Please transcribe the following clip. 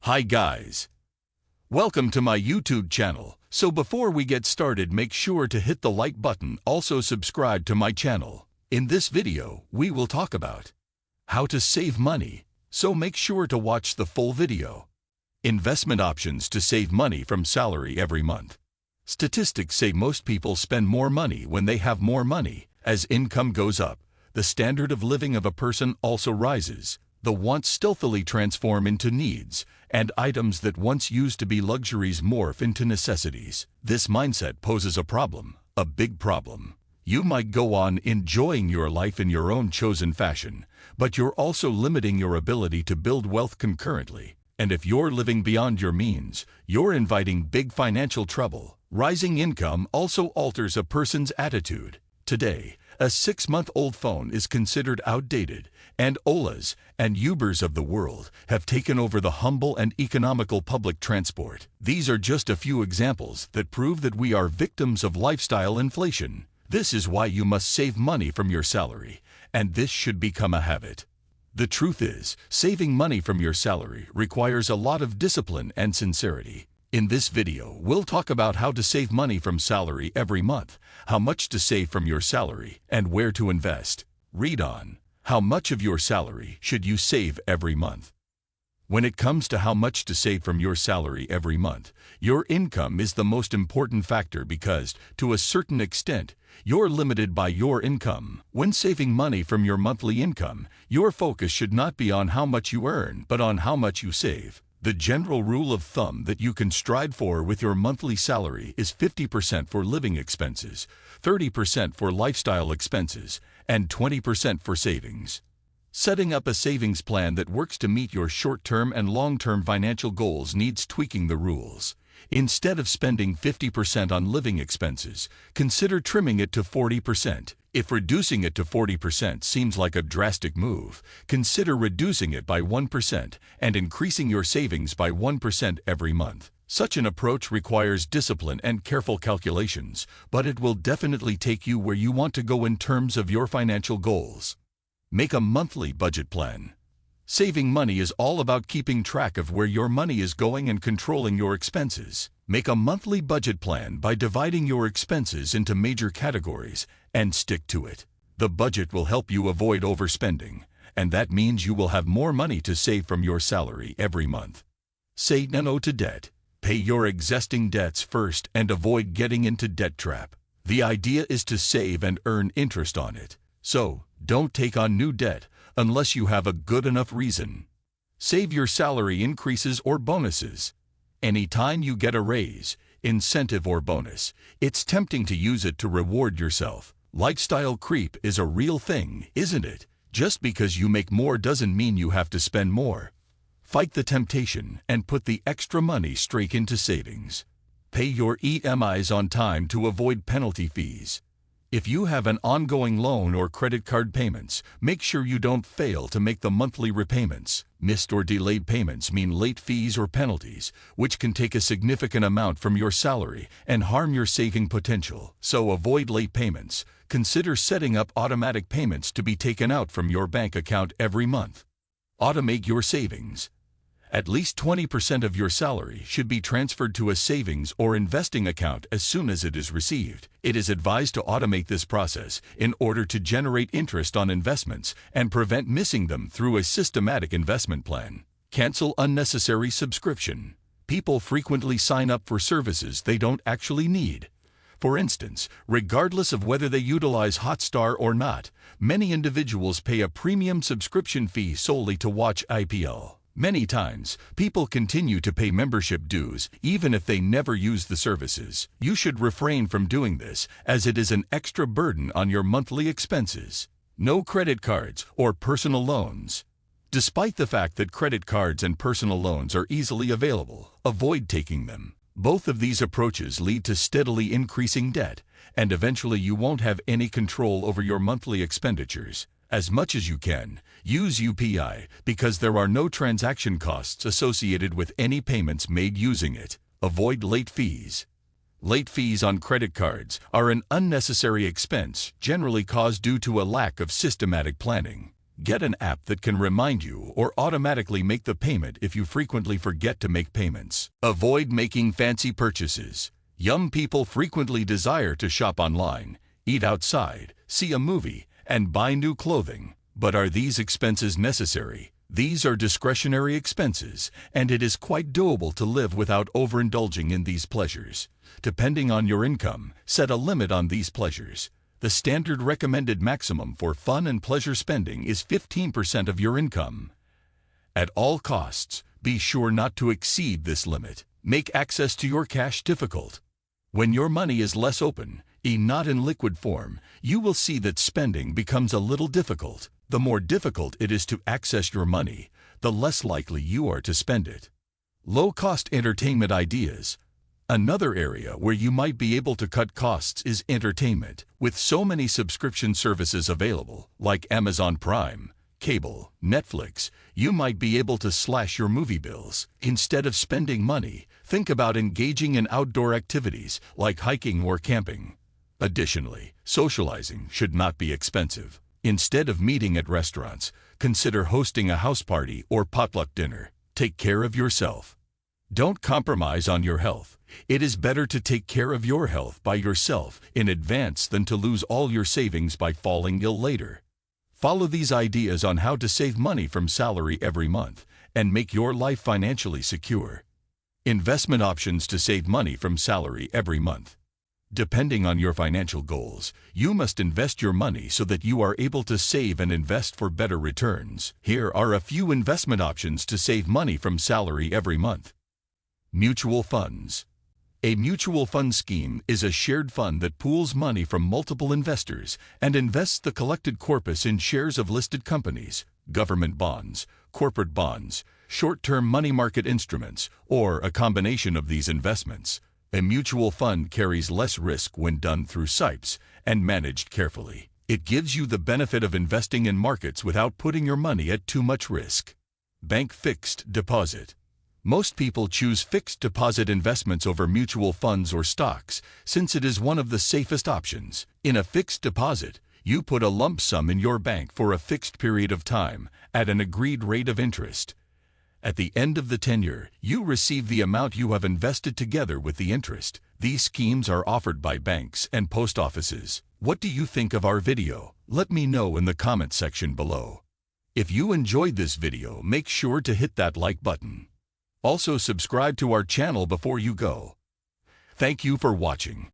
Hi guys! Welcome to my YouTube channel. So before we get started, make sure to hit the like button. Also subscribe to my channel. In this video, we will talk about how to save money. So make sure to watch the full video. Investment options to save money from salary every month. Statistics say most people spend more money when they have more money. As income goes up, the standard of living of a person also rises. The wants stealthily transform into needs, and items that once used to be luxuries morph into necessities. This mindset poses a problem, a big problem. You might go on enjoying your life in your own chosen fashion, but you're also limiting your ability to build wealth concurrently. And if you're living beyond your means, you're inviting big financial trouble. Rising income also alters a person's attitude. Today, a 6-month-old phone is considered outdated, and Olas and Ubers of the world have taken over the humble and economical public transport. These are just a few examples that prove that we are victims of lifestyle inflation. This is why you must save money from your salary, and this should become a habit. The truth is, saving money from your salary requires a lot of discipline and sincerity. In this video, we'll talk about how to save money from salary every month, how much to save from your salary, and where to invest. Read on. How much of your salary should you save every month? When it comes to how much to save from your salary every month, your income is the most important factor because, to a certain extent, you're limited by your income. When saving money from your monthly income, your focus should not be on how much you earn, but on how much you save. The general rule of thumb that you can strive for with your monthly salary is 50% for living expenses, 30% for lifestyle expenses, and 20% for savings. Setting up a savings plan that works to meet your short-term and long-term financial goals needs tweaking the rules. Instead of spending 50% on living expenses, consider trimming it to 40%. If reducing it to 40% seems like a drastic move, consider reducing it by 1% and increasing your savings by 1% every month. Such an approach requires discipline and careful calculations, but it will definitely take you where you want to go in terms of your financial goals. Make a monthly budget plan. Saving money is all about keeping track of where your money is going and controlling your expenses. Make a monthly budget plan by dividing your expenses into major categories and stick to it. The budget will help you avoid overspending, and that means you will have more money to save from your salary every month. Say no to debt. Pay your existing debts first and avoid getting into debt trap. The idea is to save and earn interest on it. So, don't take on new debt unless you have a good enough reason. Save your salary increases or bonuses. Anytime you get a raise, incentive or bonus, it's tempting to use it to reward yourself. Lifestyle creep is a real thing, isn't it? Just because you make more doesn't mean you have to spend more. Fight the temptation and put the extra money straight into savings. Pay your EMIs on time to avoid penalty fees. If you have an ongoing loan or credit card payments, make sure you don't fail to make the monthly repayments. Missed or delayed payments mean late fees or penalties, which can take a significant amount from your salary and harm your saving potential. So avoid late payments. Consider setting up automatic payments to be taken out from your bank account every month. Automate your savings. At least 20% of your salary should be transferred to a savings or investing account as soon as it is received. It is advised to automate this process in order to generate interest on investments and prevent missing them through a systematic investment plan. Cancel unnecessary subscription. People frequently sign up for services they don't actually need. For instance, regardless of whether they utilize Hotstar or not, many individuals pay a premium subscription fee solely to watch IPL. Many times, people continue to pay membership dues even if they never use the services. You should refrain from doing this, as it is an extra burden on your monthly expenses. No credit cards or personal loans. Despite the fact that credit cards and personal loans are easily available, avoid taking them. Both of these approaches lead to steadily increasing debt, and eventually you won't have any control over your monthly expenditures. As much as you can, use UPI because there are no transaction costs associated with any payments made using it. Avoid late fees. Late fees on credit cards are an unnecessary expense generally caused due to a lack of systematic planning. Get an app that can remind you or automatically make the payment if you frequently forget to make payments. Avoid making fancy purchases. Young people frequently desire to shop online, eat outside, see a movie, and buy new clothing. But are these expenses necessary? These are discretionary expenses, and it is quite doable to live without overindulging in these pleasures. Depending on your income, set a limit on these pleasures. The standard recommended maximum for fun and pleasure spending is 15% of your income. At all costs, be sure not to exceed this limit. Make access to your cash difficult. When your money is less open, not in liquid form, you will see that spending becomes a little difficult. The more difficult it is to access your money, the less likely you are to spend it. Low-cost entertainment ideas. Another area where you might be able to cut costs is entertainment. With so many subscription services available, like Amazon Prime, cable, Netflix, you might be able to slash your movie bills. Instead of spending money, think about engaging in outdoor activities like hiking or camping. Additionally, socializing should not be expensive. Instead of meeting at restaurants, consider hosting a house party or potluck dinner. Take care of yourself. Don't compromise on your health. It is better to take care of your health by yourself in advance than to lose all your savings by falling ill later. Follow these ideas on how to save money from salary every month and make your life financially secure. Investment options to save money from salary every month. Depending on your financial goals, you must invest your money so that you are able to save and invest for better returns. Here are a few investment options to save money from salary every month. Mutual funds. A mutual fund scheme is a shared fund that pools money from multiple investors and invests the collected corpus in shares of listed companies, government bonds, corporate bonds, short-term money market instruments, or a combination of these investments. A mutual fund carries less risk when done through SIPs and managed carefully. It gives you the benefit of investing in markets without putting your money at too much risk. Bank fixed deposit. Most people choose fixed deposit investments over mutual funds or stocks since it is one of the safest options. In a fixed deposit, you put a lump sum in your bank for a fixed period of time at an agreed rate of interest. At the end of the tenure, you receive the amount you have invested together with the interest. These schemes are offered by banks and post offices. What do you think of our video? Let me know in the comment section below. If you enjoyed this video, make sure to hit that like button. Also subscribe to our channel before you go. Thank you for watching.